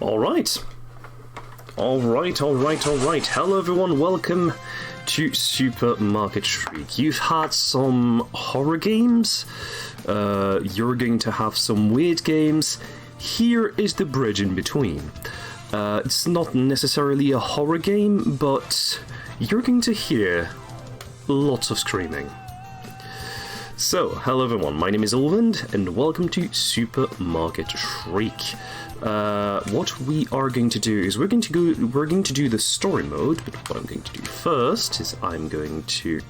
Alright. Alright. Hello everyone, welcome to Supermarket Shriek. You've had some horror games, you're going to have some weird games. Here is the bridge in between. It's not necessarily a horror game, but you're going to hear lots of screaming. So, hello everyone, my name is Ulvind, and welcome to Supermarket Shriek. What we are going to do is we're going to do the story mode, but what I'm going to do first is I'm going to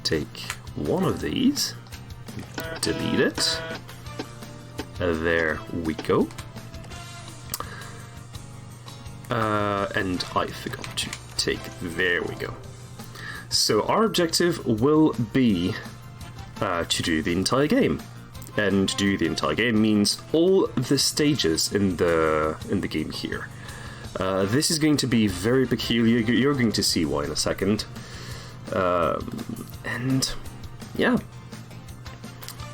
take one of these, delete it, there we go, and I forgot to take, there we go. So our objective will be to do the entire game. And to do the entire game means all the stages in the game here. This is going to be very peculiar. You're going to see why in a second. And yeah.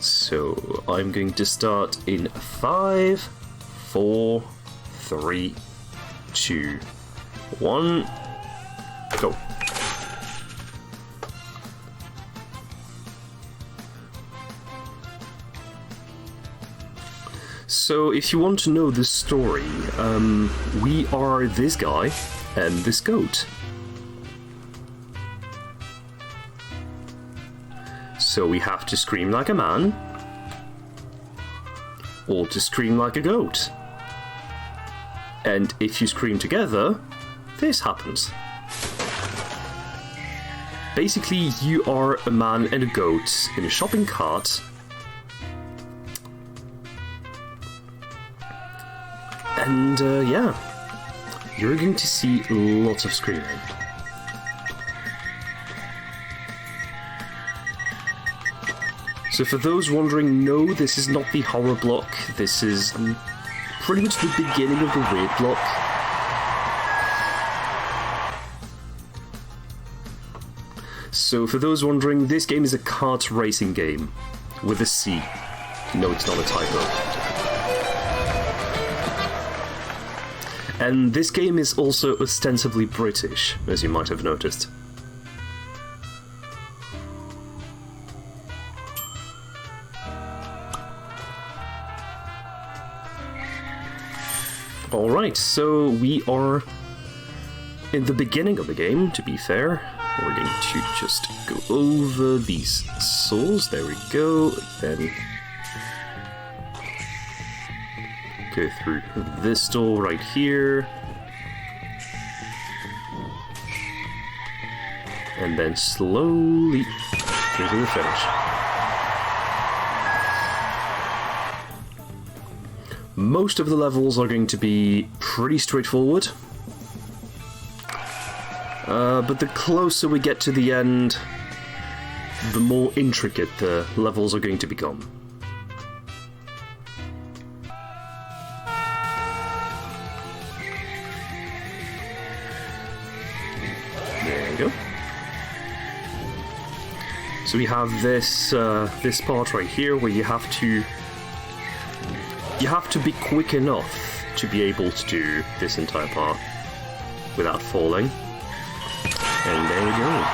So I'm going to start in 5, 4, 3, 2, 1, go. So, if you want to know the story, we are this guy and this goat. So we have to scream like a man, or to scream like a goat. And if you scream together, this happens. Basically, you are a man and a goat in a shopping cart. And yeah, you're going to see lots of screaming. So for those wondering, no, this is not the horror block. This is pretty much the beginning of the weird block. So for those wondering, this game is a kart racing game with a C. No, it's not a typo. And this game is also ostensibly British, as you might have noticed. Alright, so we are in the beginning of the game, to be fair. We're going to just go over these souls, there we go, then go through this door right here, and then slowly go to the finish. Most of the levels are going to be pretty straightforward, but the closer we get to the end, the more intricate the levels are going to become. So we have this this part right here where you have to be quick enough to be able to do this entire part without falling. And there we go.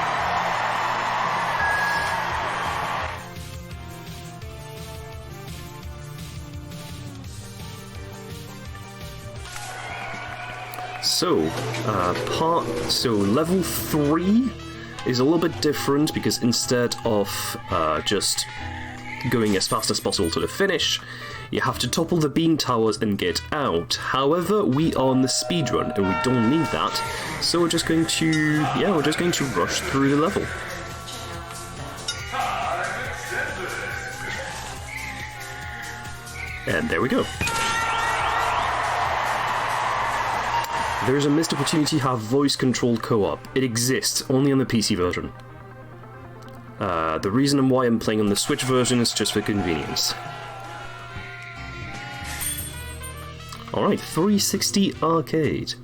So level 3 is a little bit different because instead of just going as fast as possible to the finish, you have to topple the beam towers and get out. However, we are on the speedrun and we don't need that, so we're just going to rush through the level. And there we go. There's a missed opportunity to have voice-controlled co-op. It exists, only on the PC version. The reason why I'm playing on the Switch version is just for convenience. Alright, 360 arcade.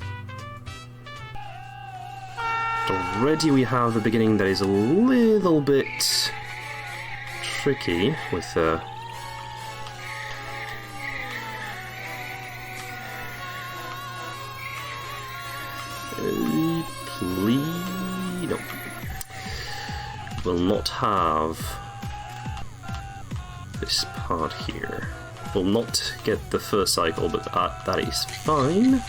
Already we have a beginning that is a little bit tricky with Please... no. Will not have this part here. Will not get the first cycle, but that is fine.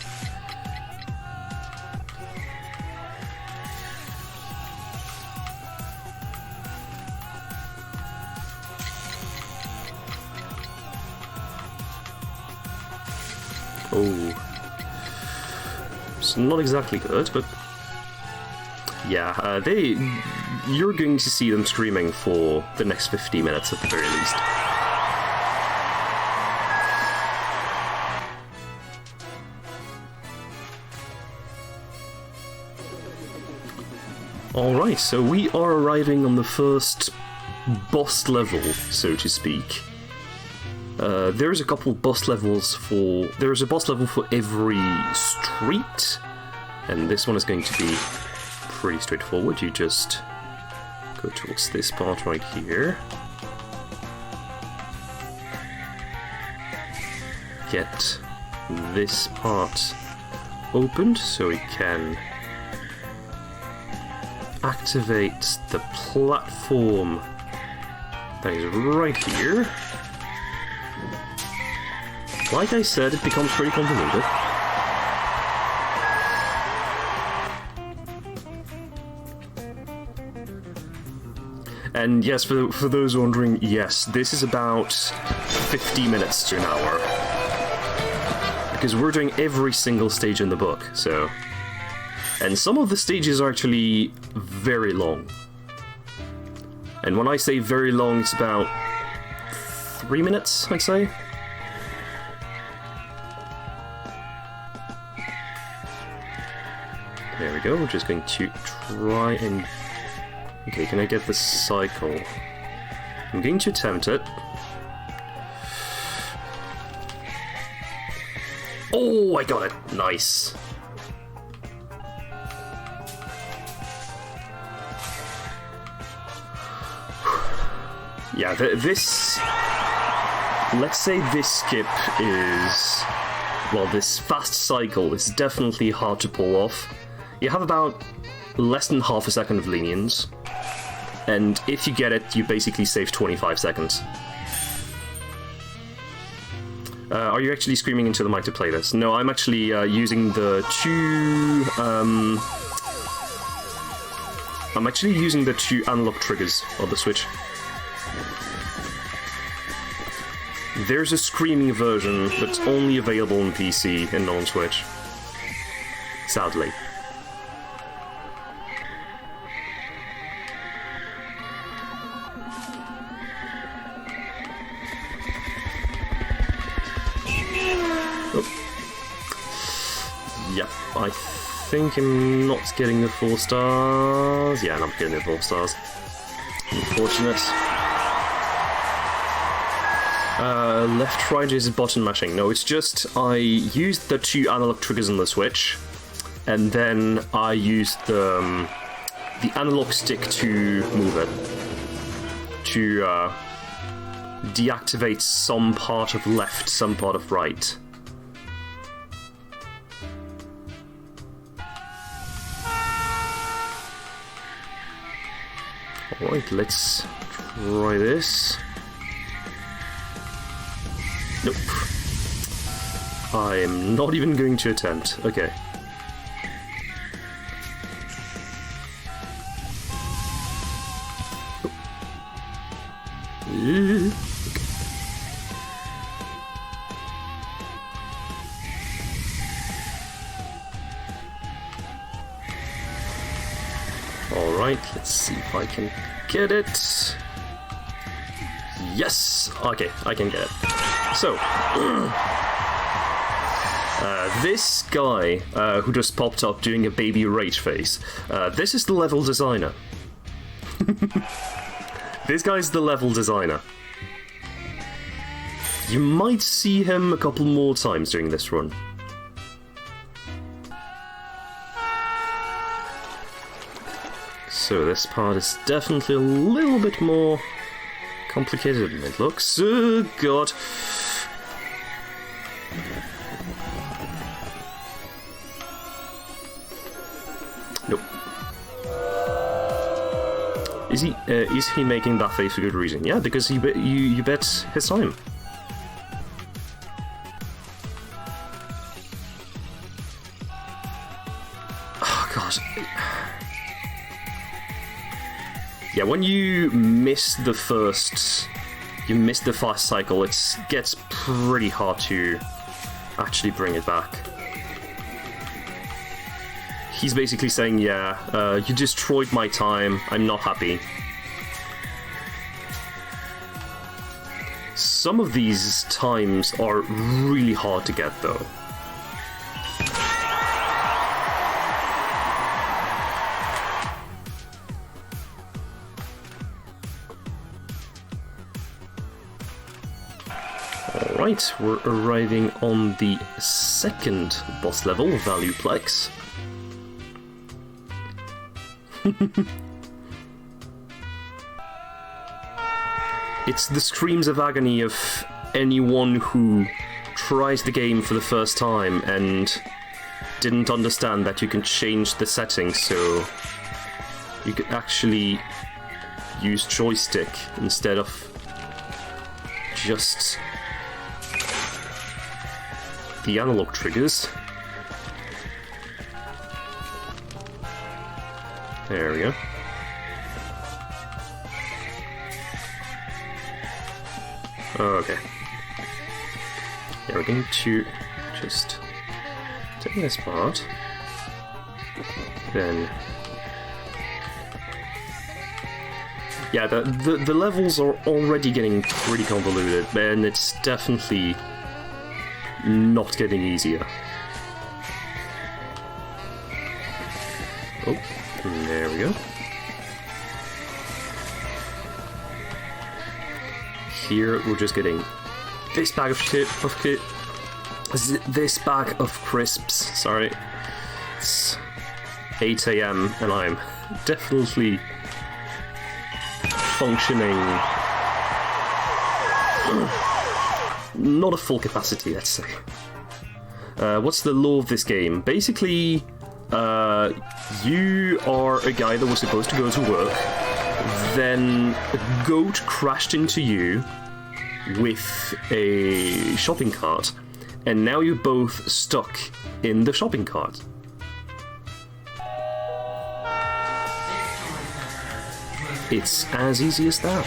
Oh, it's not exactly good, but yeah, you're going to see them screaming for the next 50 minutes at the very least. Alright, so we are arriving on the first boss level, so to speak. There's a couple boss levels for... There's a boss level for every street, and this one is going to be pretty straightforward. You just go towards this part right here. Get this part opened so we can activate the platform that is right here. Like I said, it becomes pretty convoluted. And yes, for those wondering, yes, this is about 50 minutes to an hour. Because we're doing every single stage in the book, so... And some of the stages are actually very long. And when I say very long, it's about 3 minutes, I'd say. There we go, we're just going to try and... Okay, can I get the cycle? I'm going to attempt it. Oh, I got it! Nice. Yeah, this... Let's say this skip is... Well, this fast cycle is definitely hard to pull off. You have about less than half a second of lenience, and if you get it, you basically save 25 seconds. Are you actually screaming into the mic to play this? No, I'm actually using the two... I'm actually using the two analog triggers of the Switch. There's a screaming version that's only available on PC and not on Switch. Sadly. I think I'm not getting the 4 stars. Yeah, I'm not getting the 4 stars. Unfortunate. Left, right is button mashing. No, it's just I used the two analog triggers on the Switch, and then I used the analog stick to move it. To deactivate some part of left, some part of right. Alright, let's try this. Nope. I am not even going to attempt. Okay. Okay. Alright, let's see if I can get it. Yes! Okay, I can get it. So, this guy who just popped up doing a baby rage face, this is the level designer. This guy's the level designer. You might see him a couple more times during this run. So this part is definitely a little bit more complicated than it looks. Oh god. Is he making that face for good reason? Yeah, because you bet his time. Oh god. Yeah, when you miss the first cycle, it gets pretty hard to actually bring it back. He's basically saying, yeah, you destroyed my time, I'm not happy. Some of these times are really hard to get, though. Alright, we're arriving on the second boss level, Valueplex. It's the screams of agony of anyone who tries the game for the first time and didn't understand that you can change the settings so you could actually use joystick instead of just the analog triggers. There we go. Okay. Yeah, we're going to just take this part. Then... yeah, the levels are already getting pretty convoluted, and it's definitely not getting easier. Oh, there we go. Here we're just getting this bag of this bag of crisps. Sorry, it's 8 AM and I'm definitely functioning not at full capacity, let's say. What's the law of this game? Basically, you are a guy that was supposed to go to work, then a goat crashed into you with a shopping cart, and now you're both stuck in the shopping cart. It's as easy as that.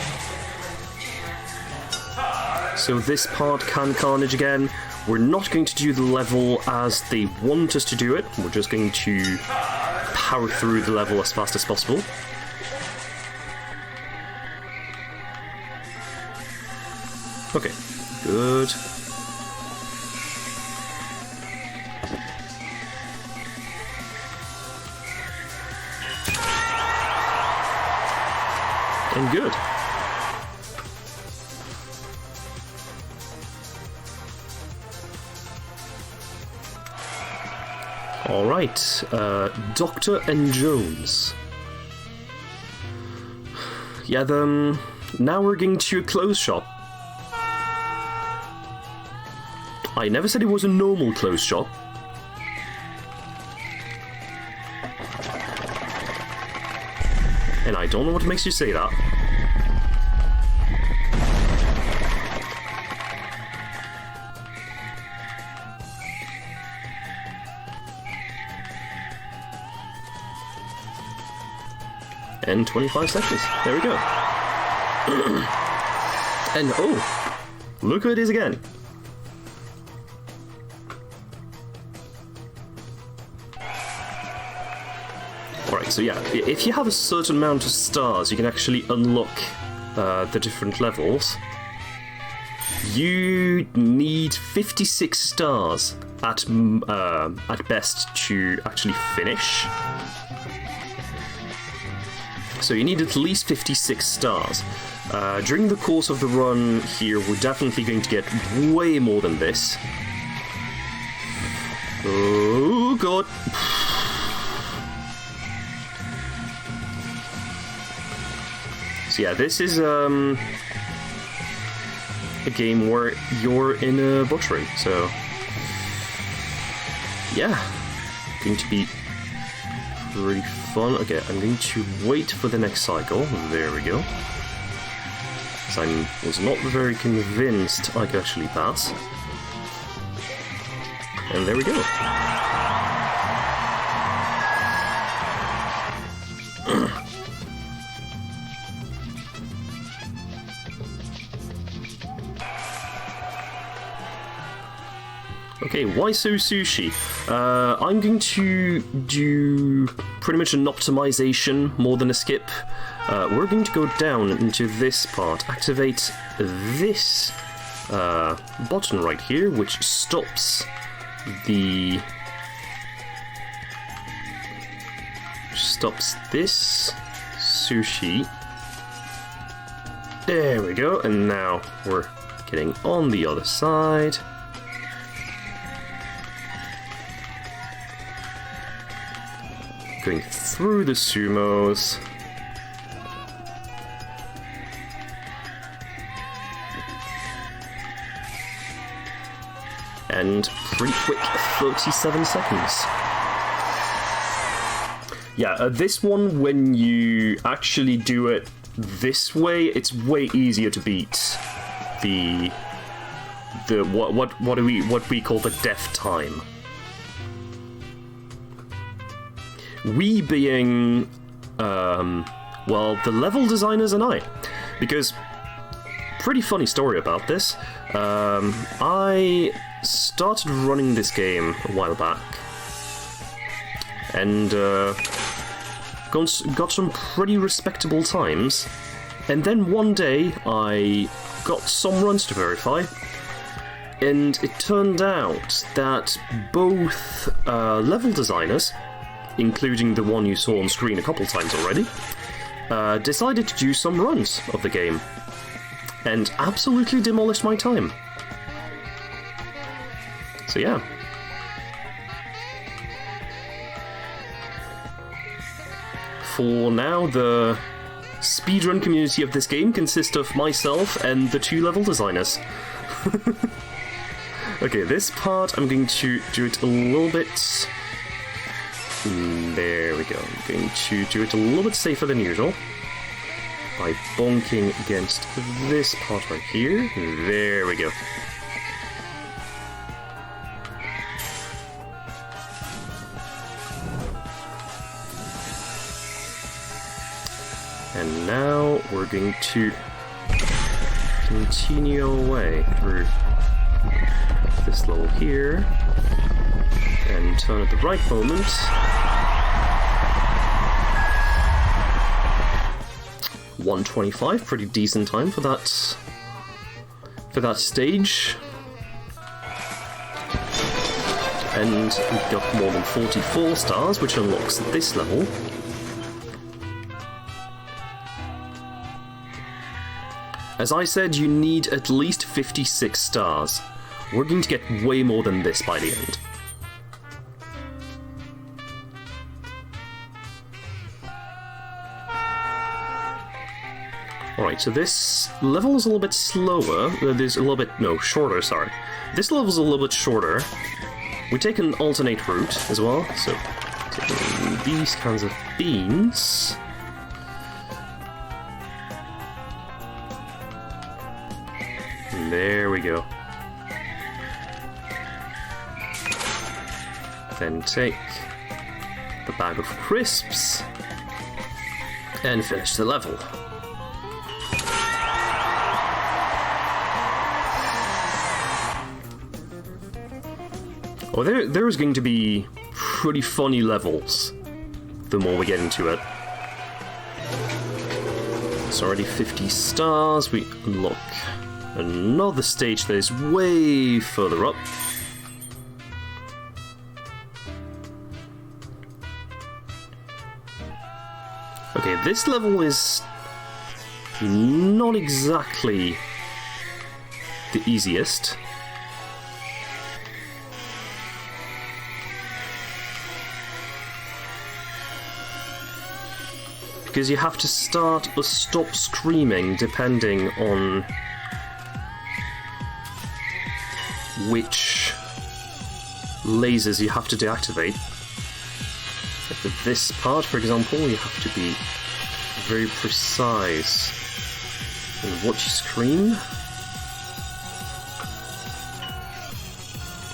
So this part can carnage again. We're not going to do the level as they want us to do it. We're just going to power through the level as fast as possible. Okay, good. And good. Alright, Doctor and Jones. Yeah, now we're going to a clothes shop. I never said it was a normal clothes shop. And I don't know what makes you say that. And 25 seconds. There we go. And oh, look who it is again. Alright, so yeah, if you have a certain amount of stars, you can actually unlock the different levels. You need 56 stars at best to actually finish. So you need at least 56 stars. During the course of the run here, we're definitely going to get way more than this. Oh god. So yeah, this is a game where you're in a butchery, so yeah, going to be pretty fun. Okay, I'm going to wait for the next cycle. There we go. So I was not very convinced I could actually pass. And there we go. Okay, why so sushi? I'm going to do pretty much an optimization more than a skip. We're going to go down into this part, activate this button right here, which stops this sushi. There we go, and now we're getting on the other side. Going through the sumos. And pretty quick, 37 seconds. Yeah, this one, when you actually do it this way, it's way easier to beat what we call the death time. We being, well, the level designers and I. Because, pretty funny story about this. I started running this game a while back. And, got some pretty respectable times. And then one day, I got some runs to verify. And it turned out that both level designers, including the one you saw on screen a couple times already, decided to do some runs of the game, and absolutely demolished my time. So yeah. For now, the speedrun community of this game consists of myself and the two level designers. Okay, this part I'm going to do it a little bit... There we go. I'm going to do it a little bit safer than usual by bonking against this part right here. There we go. And now we're going to continue our way through this level here and turn at the right moment. 1:25, pretty decent time for that stage. And we've got more than 44 stars, which unlocks this level. As I said, you need at least 56 stars. We're going to get way more than this by the end. Alright, so this level is a little bit slower. Shorter, sorry. This level is a little bit shorter. We take an alternate route as well, so taking these kinds of beans. There we go. Then take the bag of crisps and finish the level. Oh, there is going to be pretty funny levels the more we get into it. It's already 50 stars. We unlock another stage that is way further up. Okay, this level is not exactly the easiest. Because you have to start or stop screaming depending on which lasers you have to deactivate. With this part, for example, you have to be very precise in what you scream,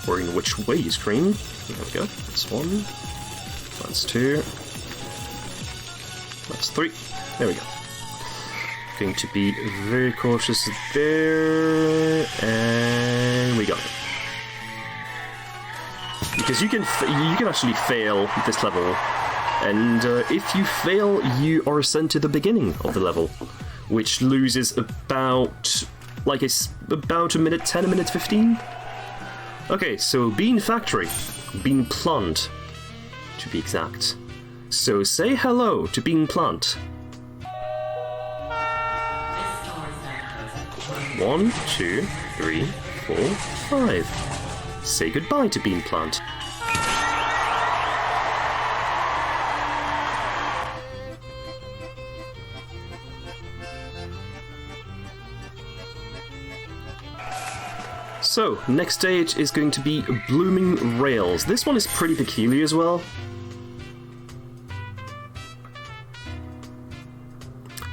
or in which way you scream. There we go. That's one. That's two. That's three. There we go. Going to be very cautious there, and we got it. Because you can actually fail this level, and if you fail, you are sent to the beginning of the level, which loses about a minute 10, a minute 15. Okay, so Bean Factory, Bean Plant, to be exact. So say hello to Bean Plant. 1, 2, 3, 4, 5. Say goodbye to Bean Plant. So, next stage is going to be Blooming Rails. This one is pretty peculiar as well.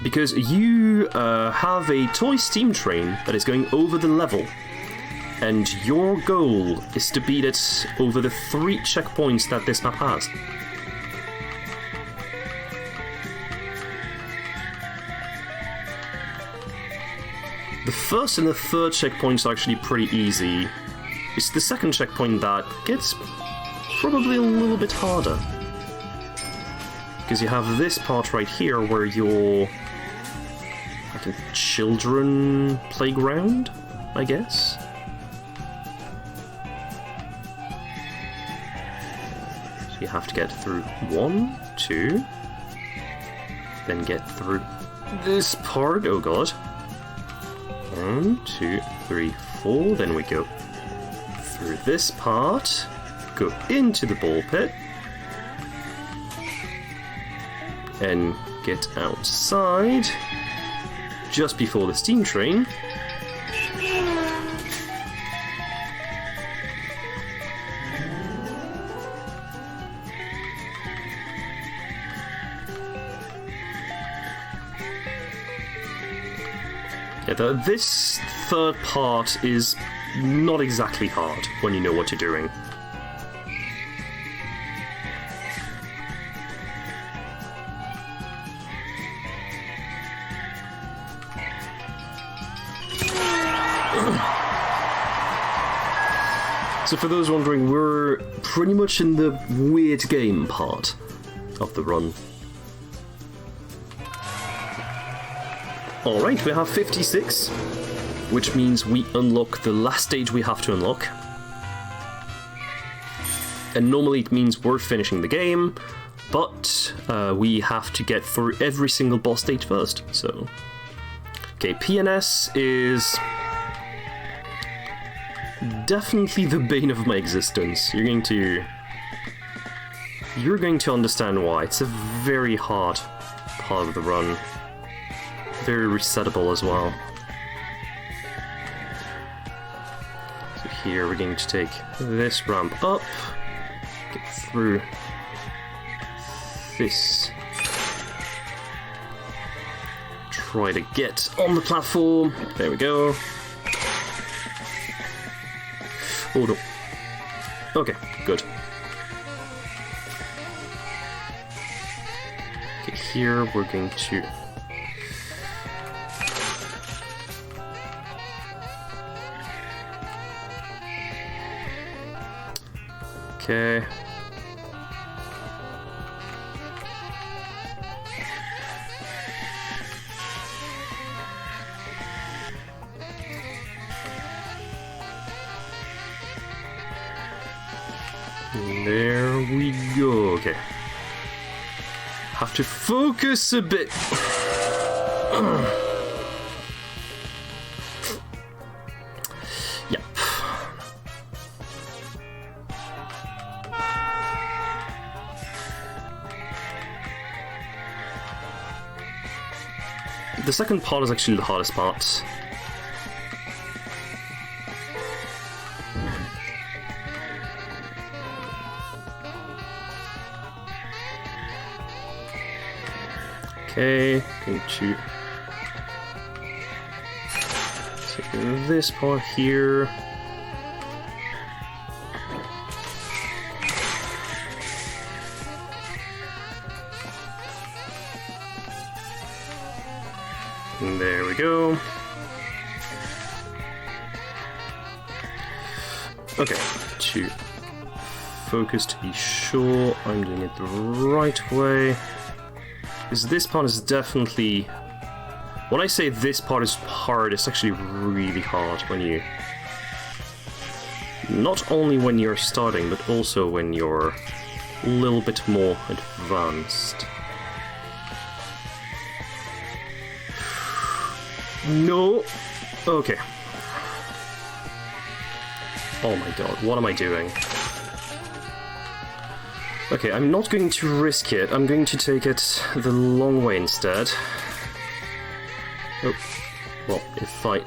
Because you have a toy steam train that is going over the level, and your goal is to beat it over the 3 checkpoints that this map has. The first and the third checkpoints are actually pretty easy. It's the second checkpoint that gets probably a little bit harder. Because you have this part right here where you're like a children playground, I guess. So you have to get through 1, 2, then get through this part. Oh god. 1, 2, 3, 4. Then we go through this part, go into the ball pit, and get outside just before the steam train. Yeah, this third part is not exactly hard when you know what you're doing. So for those wondering, we're pretty much in the weird game part of the run. Alright, we have 56, which means we unlock the last stage we have to unlock. And normally it means we're finishing the game, but we have to get through every single boss stage first, so... Okay, PNS is... definitely the bane of my existence. You're going to understand why. It's a very hard part of the run. Very resettable as well. So here we're going to take this ramp up, get through this, try to get on the platform. There we go. Oh no. Okay, good. Okay, here we're going to... Okay. There we go. Okay. Have to focus a bit. Yep. The second part is actually the hardest part. Okay, going to take this part here. And there we go. Okay, to focus to be sure I'm doing it the right way. Because this part is definitely... When I say this part is hard, it's actually really hard when you... Not only when you're starting, but also when you're a little bit more advanced. No! Okay. Oh my god, what am I doing? Okay, I'm not going to risk it. I'm going to take it the long way instead. Oh, well, if I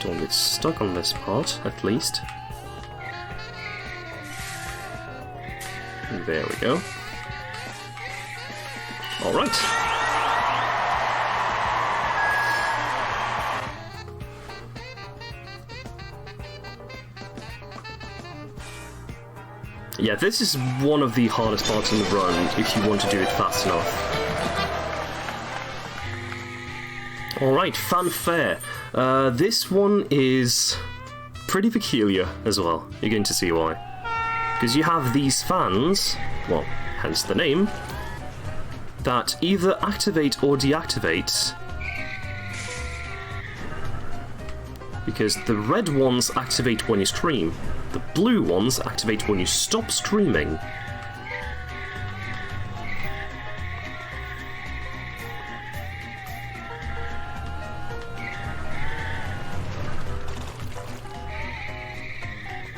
don't get stuck on this part, at least. There we go. Alright. Yeah, this is one of the hardest parts in the run, if you want to do it fast enough. Alright, fanfare. This one is pretty peculiar as well. You're going to see why. Because you have these fans, well, hence the name, that either activate or deactivate. Because the red ones activate when you stream. The blue ones activate when you stop streaming.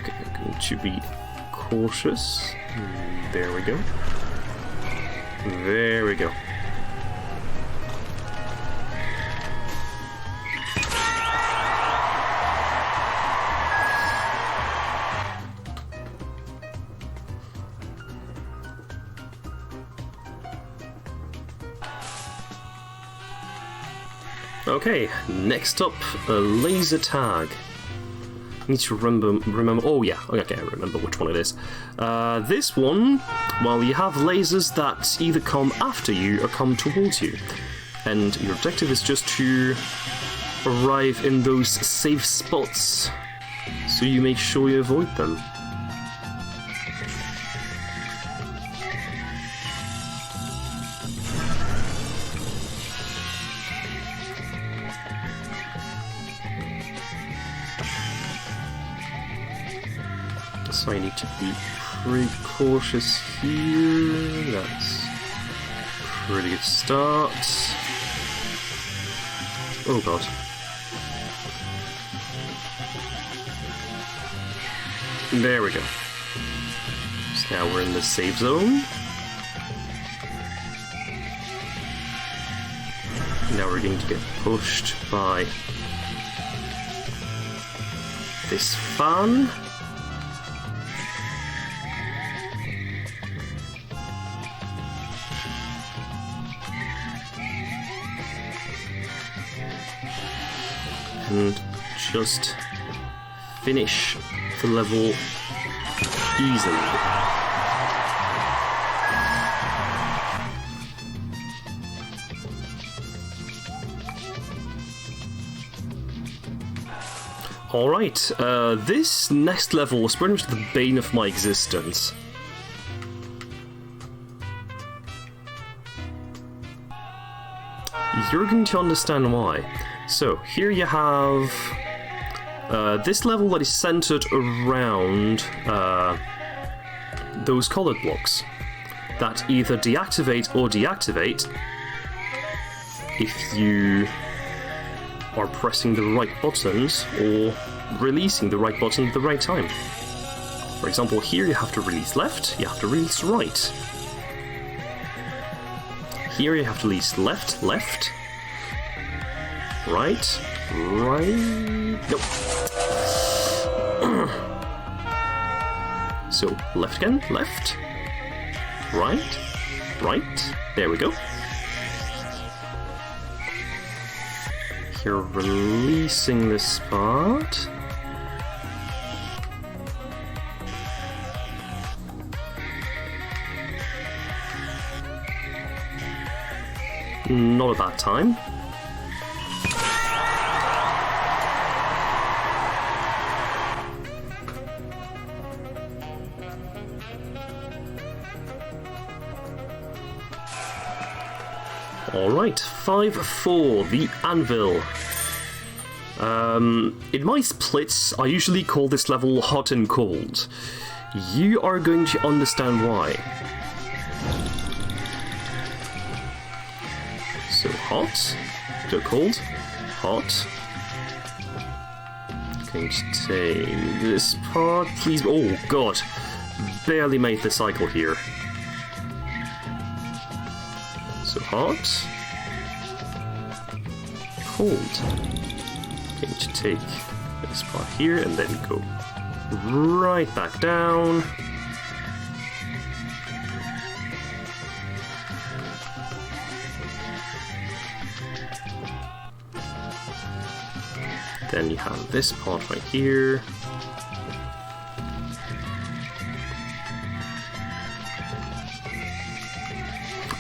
Okay, I'm going to be cautious. There we go. There we go. Okay, next up, a laser tag. I need to remember. Oh yeah, okay, I remember which one it is. This one, well, you have lasers that either come after you or come towards you, and your objective is just to arrive in those safe spots, so you make sure you avoid them. So I need to be pretty cautious here. That's a pretty good start. Oh god. There we go. So now we're in the safe zone. Now we're going to get pushed by this fan. And just finish the level easily. Alright, this next level was pretty much the bane of my existence. You're going to understand why. So, here you have this level that is centered around those colored blocks that either deactivate or deactivate if you are pressing the right buttons or releasing the right button at the right time. For example, here you have to release left, you have to release right. Here you have to release left, left, right, right, nope. So, left again, left, right, right, there we go. You're releasing this part. Not a bad time. Alright, 5-4, the Anvil. In my splits, I usually call this level hot and cold. You are going to understand why. So hot, go cold, hot. Going to take this part, please. Oh god, barely made the cycle here. So hot, cold. Going to take this part here and then go right back down. Then you have this part right here.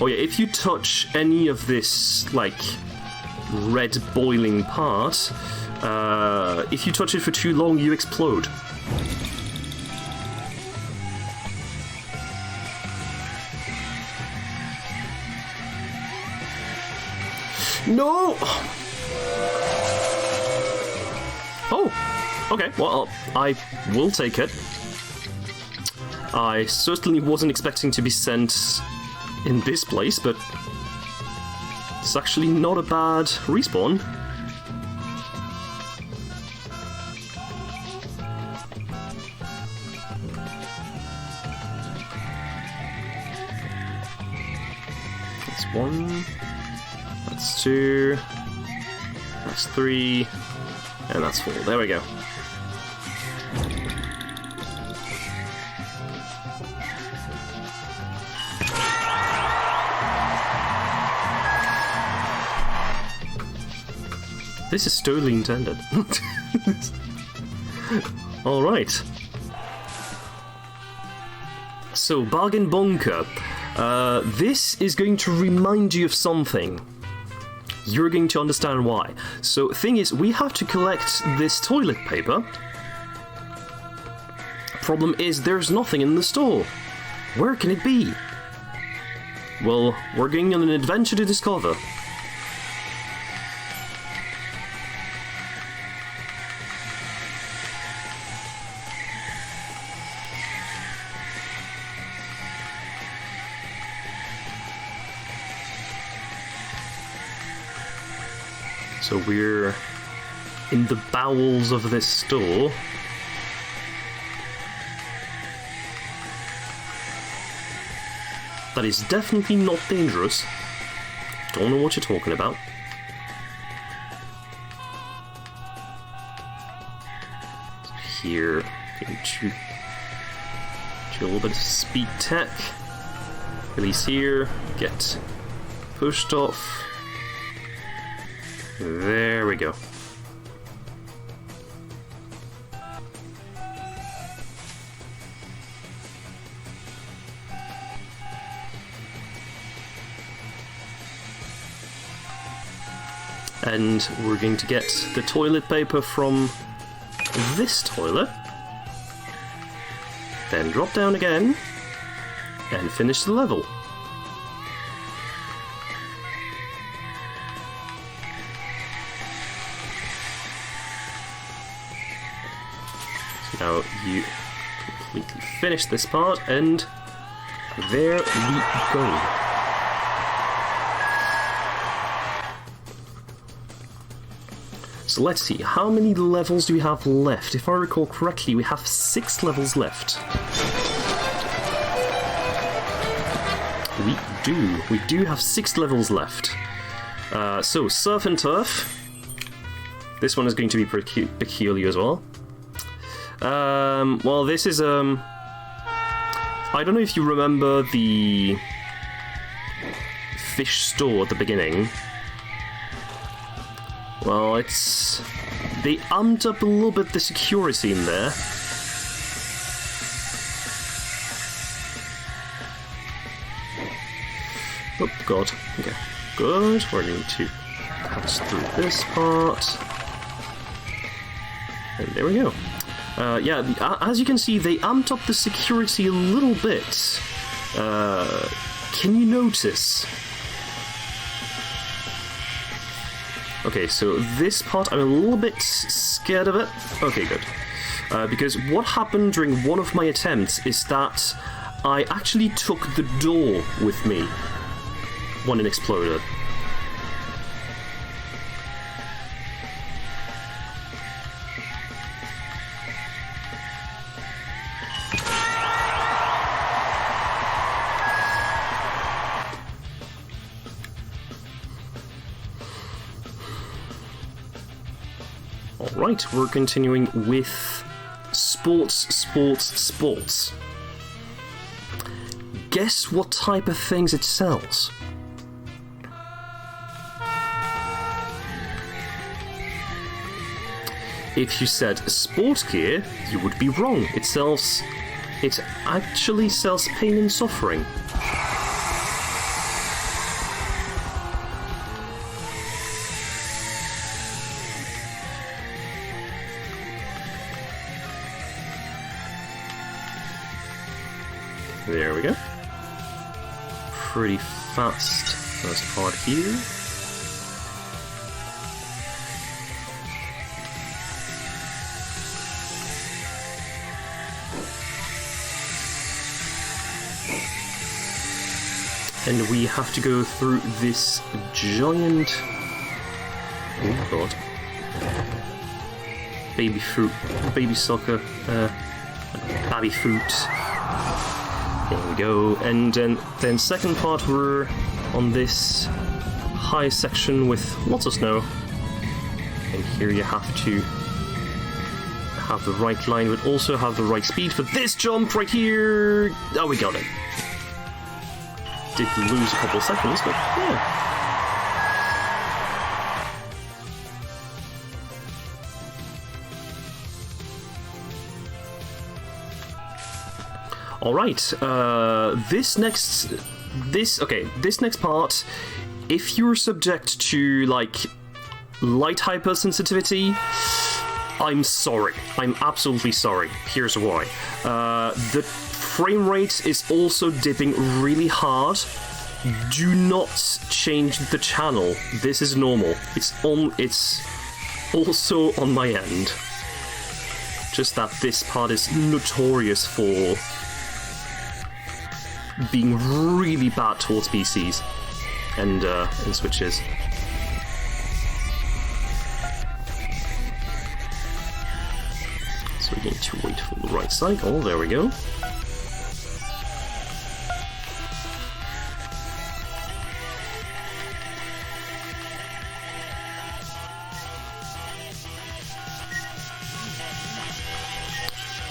Oh yeah, if you touch any of this, like, red boiling part, if you touch it for too long, you explode. No! Oh, okay, well, I will take it. I certainly wasn't expecting to be sent in this place, but it's actually not a bad respawn. That's 1, that's 2, that's 3, and that's 4. There we go. This is totally intended. Alright. So, Bargain Bunker. This is going to remind you of something. You're going to understand why. So, thing is, we have to collect this toilet paper. Problem is, there's nothing in the store. Where can it be? Well, we're going on an adventure to discover. So we're in the bowels of this store. That is definitely not dangerous. Don't know what you're talking about. So here, going to do a little bit of speed tech. Release here, get pushed off. There we go. And we're going to get the toilet paper from this toilet. Then drop down again and finish the level. Now you completely finish this part, and there we go. So let's see, how many levels do we have left? If I recall correctly, we have 6 levels left. We do have 6 levels left. So, Surf and Turf. This one is going to be pretty peculiar as well. Well, this is, I don't know if you remember the fish store at the beginning. Well, they amped up a little bit the security in there. Oh, God. Okay. Good. We're going to pass through this part. And there we go. Yeah, as you can see, they amped up the security a little bit. Can you notice? Okay, so this part, I'm a little bit scared of it. Okay, good. Because what happened during one of my attempts is that I actually took the door with me when it exploded. Alright, we're continuing with sports. Guess what type of things it sells? If you said sport gear, you would be wrong. It actually sells pain and suffering. There we go. Pretty fast first part here. And we have to go through this giant... Oh god. Baby soccer, baby fruit. There we go. And then second part we're on this high section with lots of snow. And here you have to have the right line, but also have the right speed for this jump right here. Oh, we got it. Did lose a couple of seconds, but yeah. All right. This next part, if you're subject to like light hypersensitivity, I'm sorry. I'm absolutely sorry. Here's why. The frame rate is also dipping really hard. Do not change the channel. This is normal. It's also on my end. Just that this part is notorious for being really bad towards PCs and Switches. So we need to wait for the right cycle. There we go.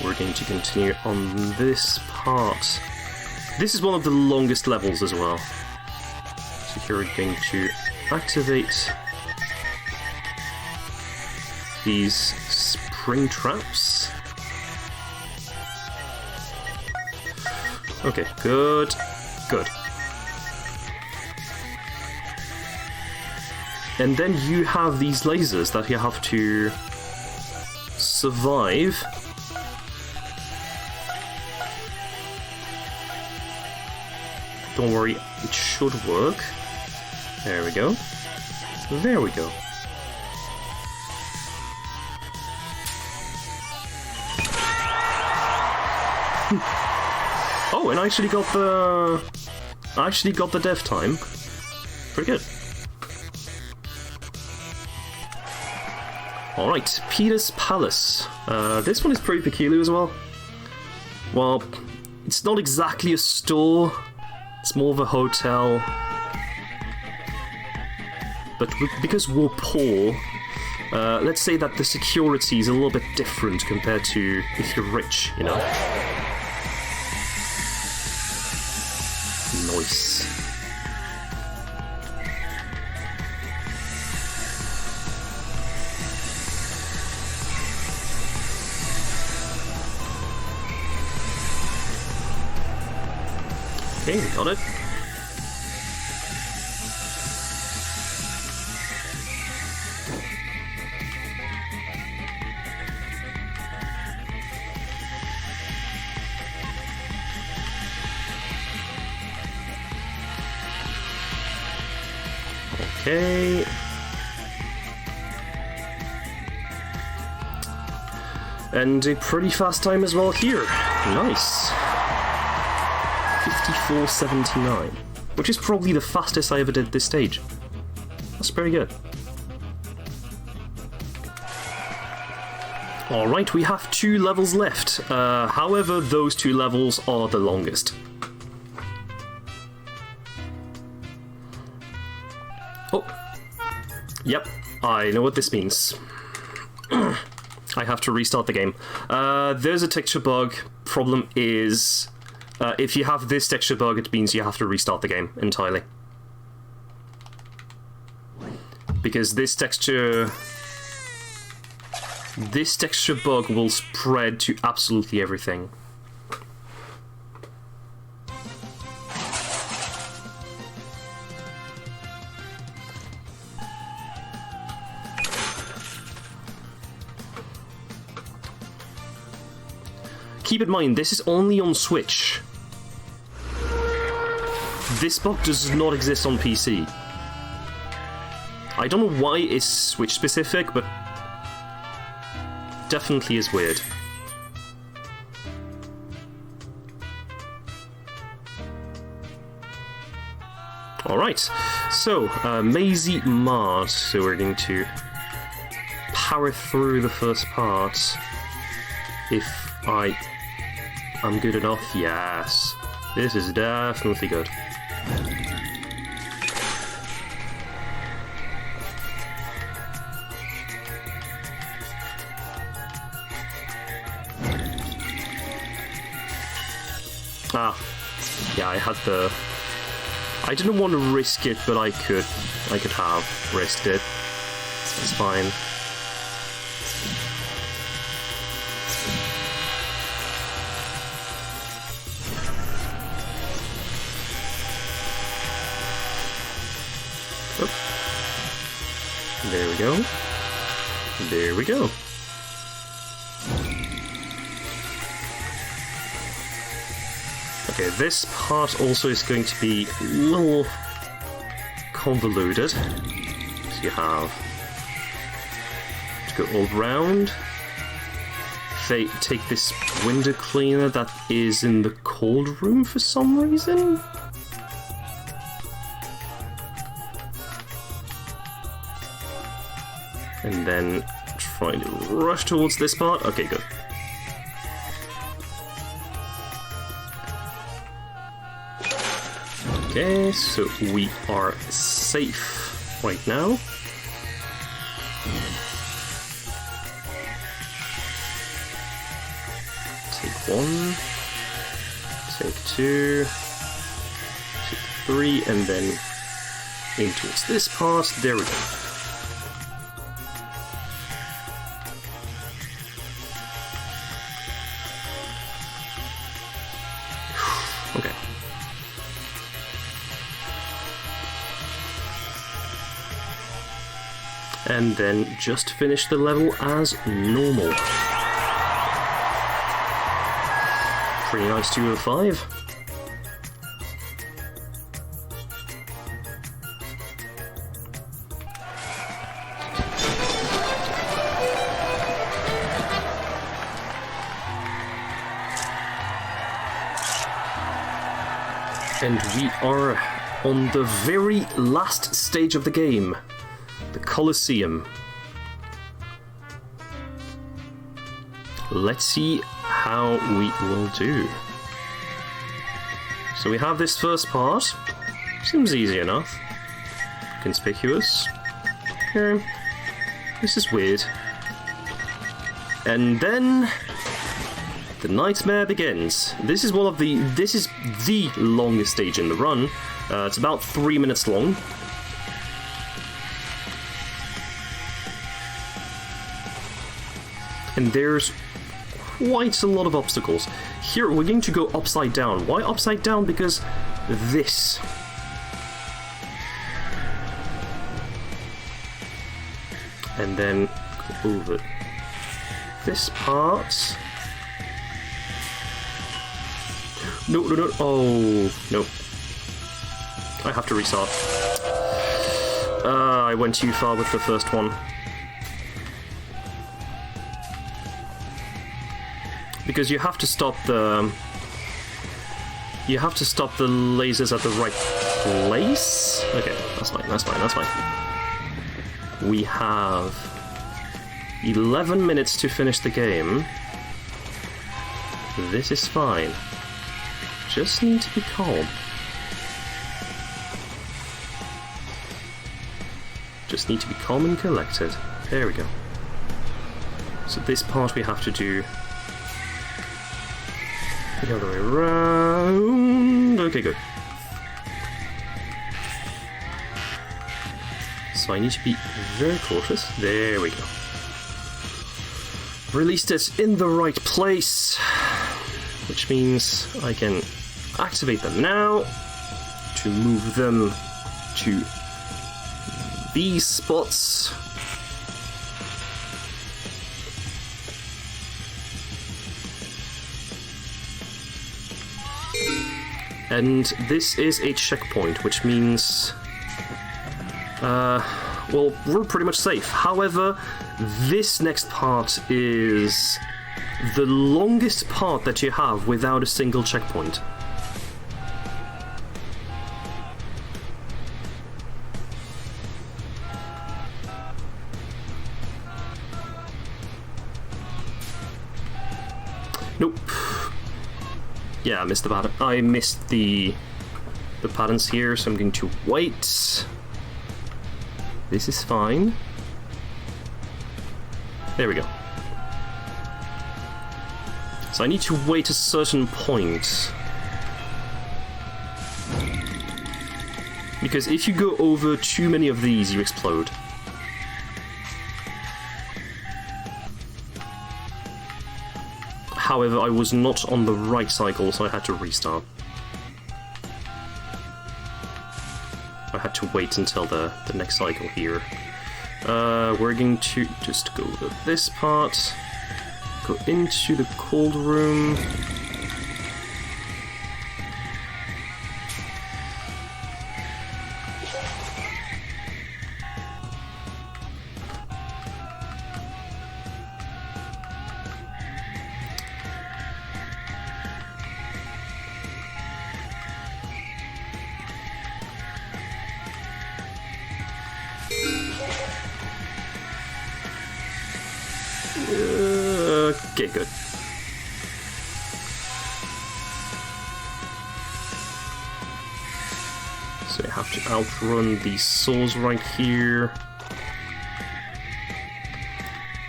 We're going to continue on this part. This is one of the longest levels as well. So here we're going to activate these spring traps. Okay, good. And then you have these lasers that you have to survive. Don't worry, it should work. There we go. There we go. Oh, and I actually got the death time. Pretty good. Alright, Peter's Palace. This one is pretty peculiar as well. Well, it's not exactly a store. It's more of a hotel. But because we're poor, let's say that the security is a little bit different compared to if you're rich, you know? Nice. Okay, got it. Okay. And a pretty fast time as well here. Nice. 54.79. Which is probably the fastest I ever did this stage. That's pretty good. Alright, we have 2 levels left. However, those 2 levels are the longest. Oh. Yep, I know what this means. I have to restart the game. There's a texture bug. Problem is, if you have this texture bug, it means you have to restart the game entirely. Because this texture bug will spread to absolutely everything. Keep in mind, this is only on Switch. This bug does not exist on PC. I don't know why it's Switch specific, but definitely is weird. Alright, so, Mazy Mart. So we're going to power through the first part. If I'm good enough, yes. This is definitely good. Ah, yeah, I had the... I didn't want to risk it, but I could have risked it. It's fine. There we go. There we go. Okay, this part also is going to be a little convoluted. So you have to go all round. They take this window cleaner that is in the cold room for some reason. And then try to rush towards this part. Okay, good. Okay, so we are safe right now. Take 1, take 2, take 3, and then in towards this part. There we go. Okay. And then just finish the level as normal. Pretty nice 2 of 5. And we are on the very last stage of the game, the Colosseum. Let's see how we will do. So we have this first part. Seems easy enough. Conspicuous. Okay. This is weird. And then the nightmare begins. This is the longest stage in the run. It's about 3 minutes long. And there's quite a lot of obstacles. Here, we're going to go upside down. Why upside down? Because this. And then go over this part. No, no, no. Oh, no. I have to restart. I went too far with the first one. Because you have to stop the... You have to stop the lasers at the right place? Okay, that's fine, that's fine, that's fine. We have 11 minutes to finish the game. This is fine. Just need to be calm. Just need to be calm and collected. There we go. So this part we have to do the other way around. Okay, good. So I need to be very cautious. There we go. Released it in the right place, which means I can activate them now to move them to these spots. And this is a checkpoint, which means well, we're pretty much safe. However, this next part is the longest part that you have without a single checkpoint. Nope. Yeah, I missed the pattern. I missed the patterns here, so I'm going to wait. This is fine. There we go. So I need to wait a certain point. Because if you go over too many of these, you explode. However, I was not on the right cycle, so I had to restart. I had to wait until the next cycle here. We're going to just go to this part, go into the cold room. Okay, good. So you have to outrun these souls right here.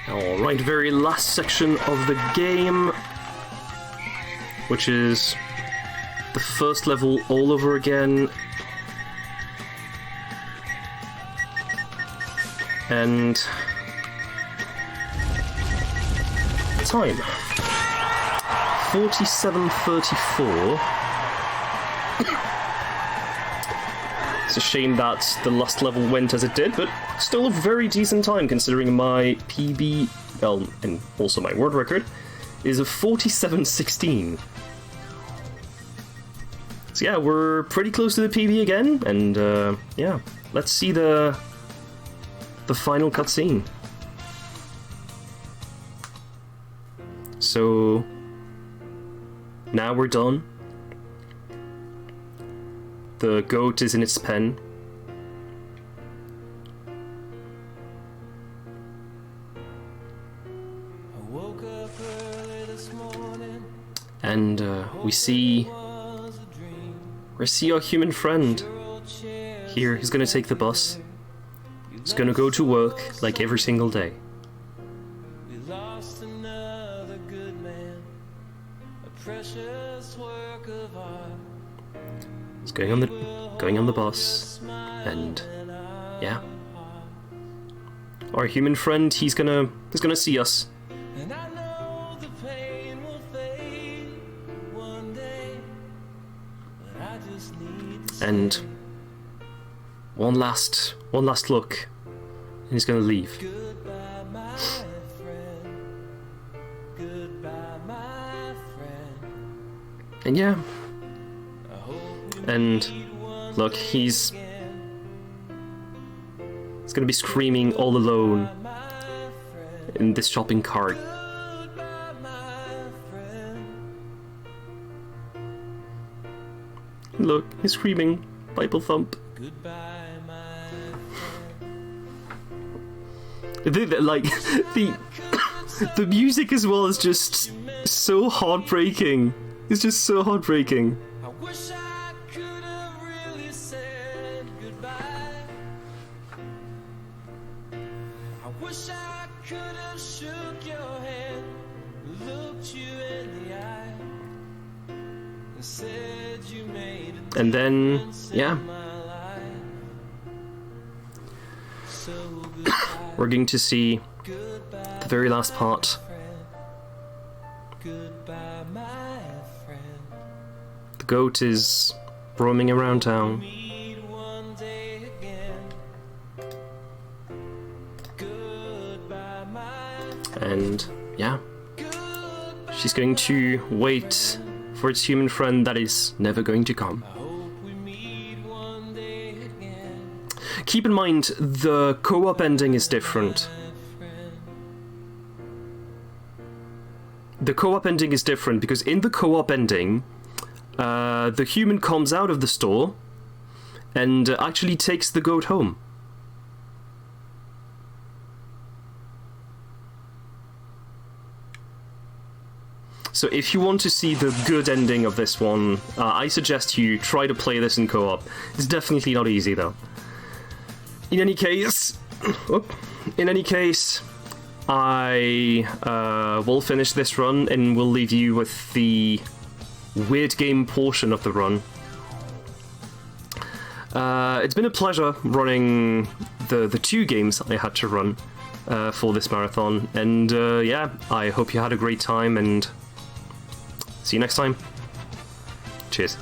Alright, very last section of the game, which is the first level all over again. And time 47:34. It's a shame that the last level went as it did, but still a very decent time considering my PB, well, and also my world record, is a 47:16. So yeah, we're pretty close to the PB again, and yeah, let's see the final cutscene. So now we're done. The goat is in its pen. And we see our human friend here. He's gonna take the bus. He's gonna go to work like every single day. He's going on the bus, and yeah, our human friend, he's gonna see us. And one last look, and he's gonna leave. And yeah, and look, he's gonna be screaming all alone in this shopping cart. Look, he's screaming, Bible thump. The music as well is just so heartbreaking. It's just so heartbreaking. I wish I could have really said goodbye. I wish I could have shook your hand, looked you in the eye, and said you made a And then, difference yeah, in my life. So goodbye, we're going to see goodbye, the very last part. friend. Goodbye, my friend. The goat is roaming around town. Meet one day again. Goodbye, my And yeah, goodbye. she's going to wait for its human friend that is never going to come. Hope we meet one day again. Keep in mind, the co-op ending is different. The co-op ending is different because in the co-op ending, the human comes out of the store and actually takes the goat home. So if you want to see the good ending of this one, I suggest you try to play this in co-op. It's definitely not easy though. In any case, I will finish this run and will leave you with the weird game portion of the run. It's been a pleasure running the two games I had to run for this marathon, and yeah, I hope you had a great time, and see you next time. Cheers.